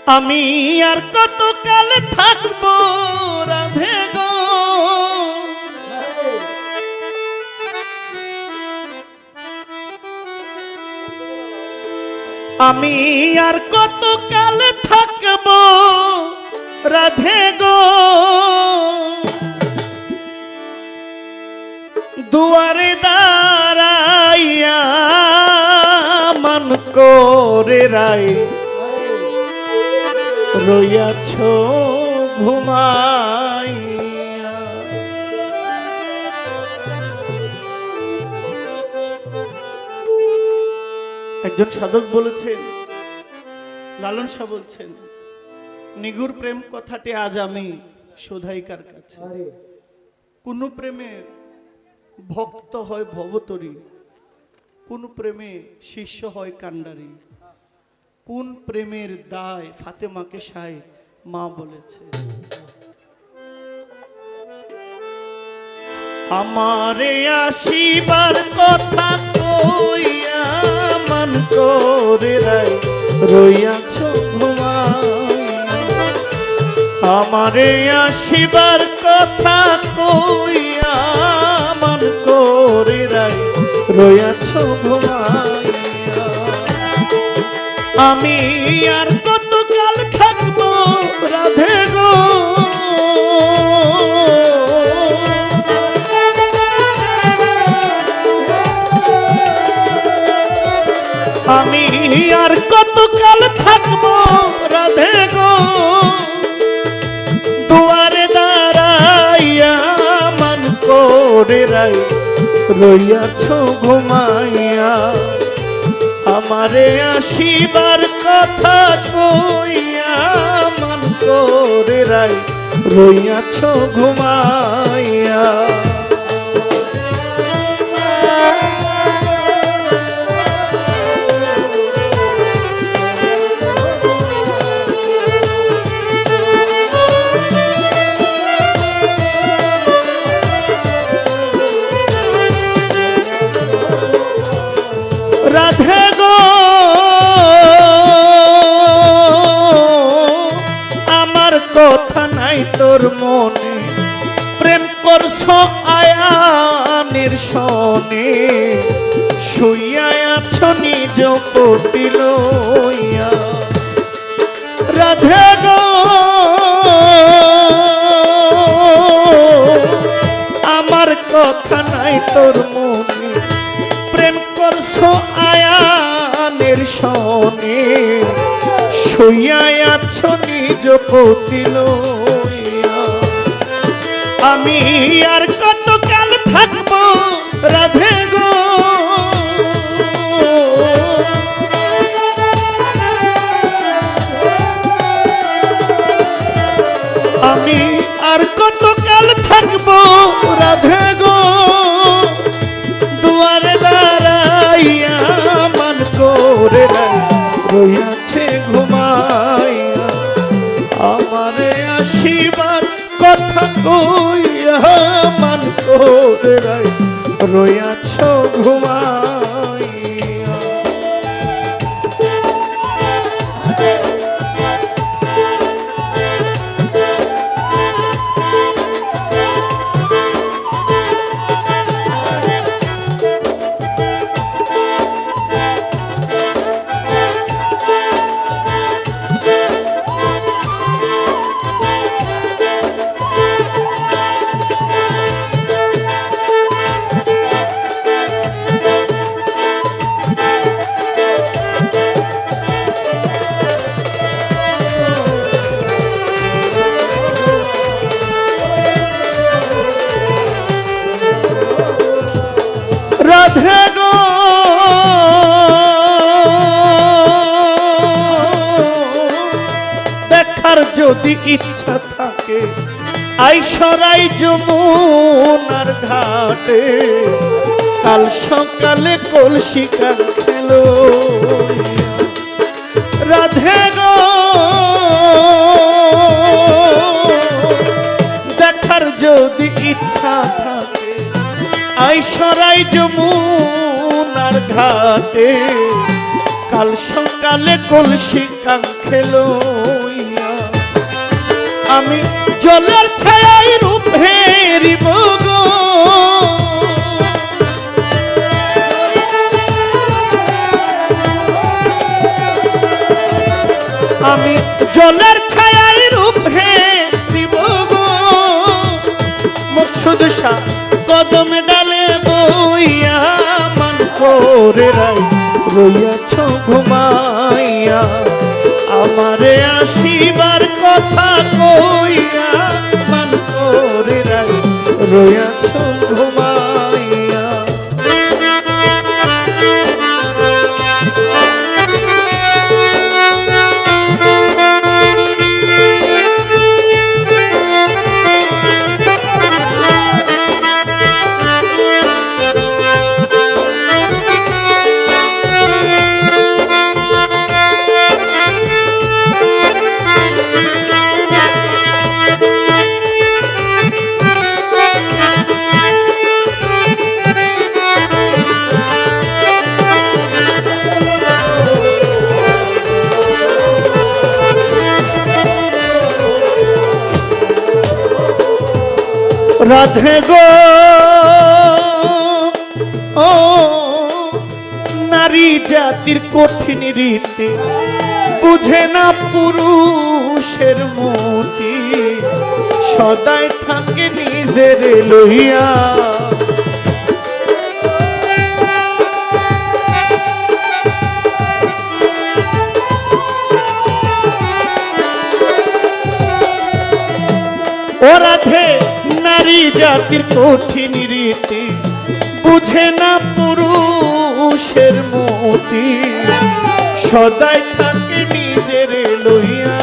আমি আর কতকাল থাকবো রাধে গো, আমি আর কতকাল থাকবো রাধে গো, দুয়ারে দাঁড়াইয়া মন করে রাই রইয়াছ ঘুমাইয়া। একজন সাধক বলেছেন, লালন শাহ বলছেন, নিগুর প্রেম কথাটি আজ আমি শোধাইকার কাছে। কোন প্রেমে ভক্ত হয় ভবতরী, কোন প্রেমে শিষ্য হয় কান্ডারি, কোন প্রেমের দায় ফাতেমাকে সাই মা বলেছে। আমারে আসিবার কথা কইয়া মন করে রাই রইয়াছ ঘুমাইয়া। আমারে আসিবার কথা কইয়া মন করে রাই রইয়াছ ঘুমাইয়া। আমি আর কতকাল থাকবো রাধে গো, আমি আর কতকাল থাকবো রাধে গো, দুয়ারে দাঁড়াইয়া মন করে রাই রইয়াছ ঘুমাইয়া। আমারে আসিবার কথা কইয়া মন করে রাই রইয়াছ ঘুমাইয়া। রাধে গো আমার কথা নাই তোর মনে, প্রেম করছো আয়ানের সনে, শুইয়া আছো নিজ পতি লইয়া। রাধে গো আমার কথা নাই তোর মনে, প্রেম করছো আয়ানের সনে, শুইয়া আছো নিজ পতি লইয়া। আমি আর কতকাল থাকবো রাধে গো, আমি আর কতকাল থাকবো রাধে গো, দুয়ারে দাঁড়াইয়া মন করে রইয়াছে ঘুমাইয়া। আমারে আসিবার কথা কইয়া মন করে রইয়াছ ঘুমাইয়া। রাধে গো দেখার যদি ইচ্ছা থাকে আইসরাই যমুনার ঘাটে, কাল সকালে কলসি কান খেলো। রাধে গো দেখার যদি ইচ্ছা থাকে আইসরাই যমুনার ঘাটে, কাল সকালে কলসি কান খেলো। আমি জলের ছায়ায় রূপ হেরিব গো আমি জলের ছায়ায় রূপ হেরিব গো মুখ শুধু কদমে ডালে বইয়া মান করে রাই রইয়াছ ঘুমাইয়া আমারে আসিবার কথা কইয়া মান করে রাই রইয়াছ ঘুমাইয়া রাধে গো ও নারী জাতির কঠিন রীতি বুঝে না পুরুষের মতি সদাই থাকে নিজের লইয়া ও রাধে নারী জাতির কঠিন রীতি বুঝে না পুরুষের মতি সদাই থাকে নিজের লইয়া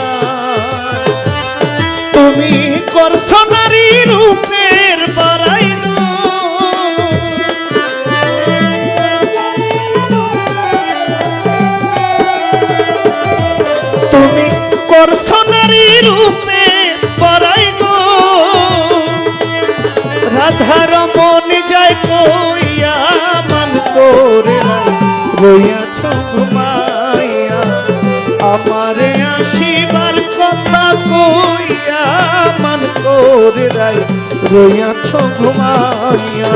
তুমি করছ নারী রূপের বড়াই তুমি করছ নারী রূপে বড়াই রাধার মনে যায় কইয়া মান করে রইয়াছ ঘুমাইয়া আমারে আসিবার কথা কইয়া মান করে রইয়াছ ঘুমাইয়া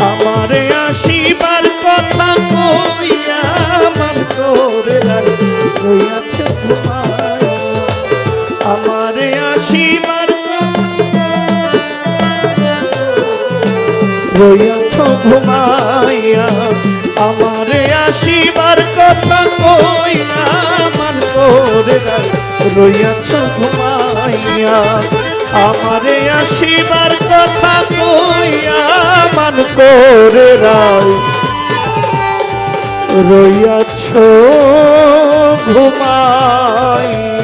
আমারে আসিবার কথা কইয়া মান করে রইয়াছ ঘুমাইয়া আমারে আসিবার রইয়াছ ঘুমাইয়া আমারে আসিবার কথা কইয়া মান করে রইয়াছ ঘুমাইয়া আমারে আসিবার কথা কইয়া মান করে রইয়াছ ঘুমাইয়া।